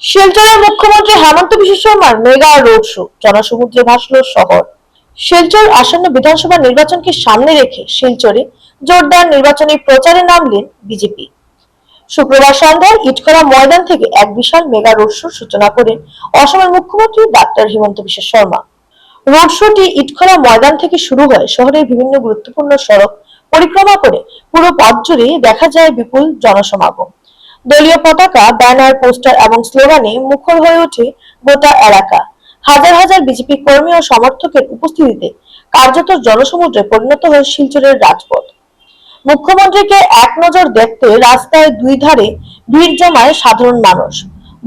শিলচরের মুখ্যমন্ত্রী হেমন্ত বিশ্ব শর্মার মেগা রোড শো, জনসমুদ্রে ভাসল শহর। শিলচর আসন্ন বিধানসভা নির্বাচনকে সামনে রেখে শিলচরে জোরদার নির্বাচনী প্রচারে নামলেন বিজেপি। শুক্রবার সন্ধ্যায় ইটখলা ময়দান থেকে এক বিশাল মেগা রোড শোর সূচনা করেন অসমের মুখ্যমন্ত্রী ডাক্তার হিমন্ত বিশ্ব শর্মা। রোড শোটি ইটখলা ময়দান থেকে শুরু হয় শহরের বিভিন্ন গুরুত্বপূর্ণ সড়ক পরিক্রমা করে পুরো পথ জুড়ে দেখা যায় বিপুল জনসমাগম। দলীয় পতাকা, ব্যানার, পোস্টার এবং স্লোগানে মুখর হয়ে ওঠে গোটা এলাকা। হাজার হাজার বিজেপি কর্মী ও সমর্থকের উপস্থিতিতে কার্যত জনসমুদ্রে পরিণত হয় শিলচরের রাজপথ। মুখ্যমন্ত্রীকে এক নজর দেখতে রাস্তায় দুই ধারে ভিড় জমায় সাধারণ মানুষ।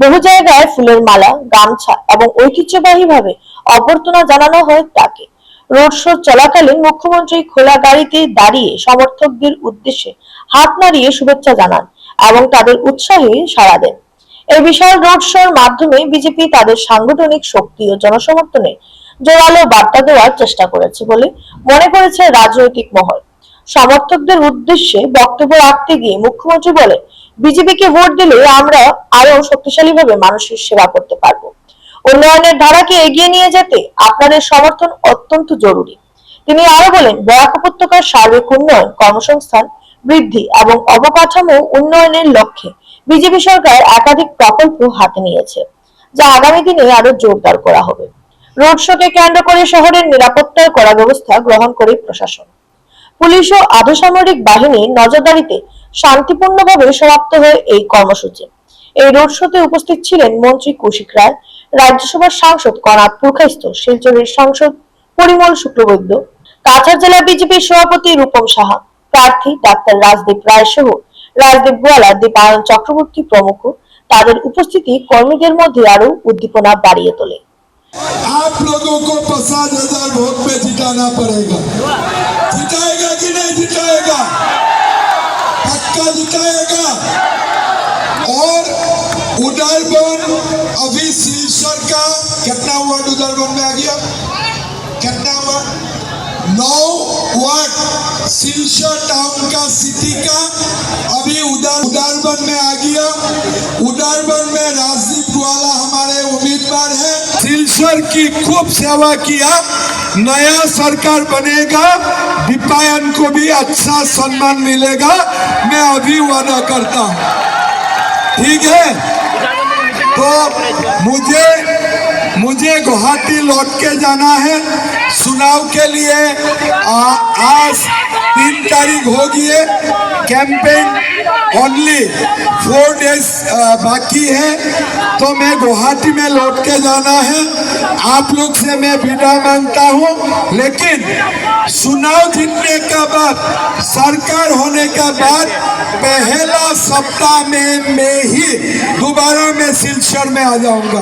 বহু জায়গায় ফুলের মালা, গামছা এবং ঐতিহ্যবাহীভাবে অভ্যর্থনা জানানো হয় তাকে। রোড শো চলাকালীন মুখ্যমন্ত্রী খোলা গাড়িতে দাঁড়িয়ে সমর্থকদের উদ্দেশ্যে হাত নাড়িয়ে শুভেচ্ছা জানান এবং তাদের উৎসাহে সাড়া দেন। এই বিশাল রোড শোর মাধ্যমে বিজেপি তাদের সাংগঠনিক শক্তি ও জনসমর্থনে জোরালো বার্তা দেওয়ার চেষ্টা করেছে বলে মনে করেছে রাজনৈতিক মহল। সমর্থকদের উদ্দেশ্যে বক্তব্য রাখতে গিয়ে মুখ্যমন্ত্রী বলে, বিজেপিকে ভোট দিলে আমরা আরো শক্তিশালীভাবে মানুষের সেবা করতে পারবো। উন্নয়নের ধারাকে এগিয়ে নিয়ে যেতে আপনাদের সমর্থন অত্যন্ত জরুরি। তিনি আরো বলেন, বরাক উপত্যকার সার্বিক উন্নয়ন, কর্মসংস্থান বৃদ্ধি এবং অবকাঠামো উন্নয়নের লক্ষ্যে বিজেপি সরকার একাধিক প্রকল্প হাতে নিয়েছে, যা আগামী দিনে আরো জোরদার করা হবে। রোড শোকে কেন্দ্র করে শহরের নিরাপত্তার কড়া ব্যবস্থা গ্রহণ করে প্রশাসন। পুলিশ ও আধসামরিক বাহিনীর নজরদারিতে শান্তিপূর্ণভাবে সমাপ্ত হয় এই কর্মসূচি। এই রোড শোতে উপস্থিত ছিলেন মন্ত্রী কৌশিক রায়, রাজ্যসভার সাংসদ কনাথ পুরকাইস্ত, শিলচরের সাংসদ পরিমল শুক্লবৈদ্য, কাছাড় জেলা বিজেপির সভাপতি রূপম সাহা, প্রার্থী ডাক্তার রাজদীপ রায় সহ রাজদীপ গোয়ালা, দীপায়ন চক্রবর্তী প্রমুখ। তাদের উপস্থিতি কর্মীদের মধ্যে আরো উদ্দীপনা বাড়িয়ে তোলে। आप लोगों को 50,000 वोट पे जिताना पड़ेगा। जिताएगा कि नहीं जिताएगा? पक्का जिताएगा। और उदयबन अभी सिलचर का कितना वार्ड उदयबन में आ गया? कितना वार्ड? 9 वार्ड सिलचर टाउन का, सिटी का अभी उदयबन में आ गया। उदयबन में राजदीप गोवाला हमारे उम्मीदवार है। सिलचर की खूब सेवा किया। नया सरकार बनेगा, दीपायन को भी अच्छा सम्मान मिलेगा, मैं अभी वादा करता हूँ। ठीक है, तो मुझे गुवाहाटी लौट के जाना है चुनाव के लिए। आज 3 तारीख हो गई है, कैंपेन ओनली 4 डेज बाकी है, तो मैं गुवाहाटी में लौट के जाना है। आप लोग से मैं विदा मांगता हूँ, लेकिन चुनाव जीतने का बाद, सरकार होने का बाद पहला सप्ताह में मैं ही दोबारा मैं सिलचर में आ जाऊंगा।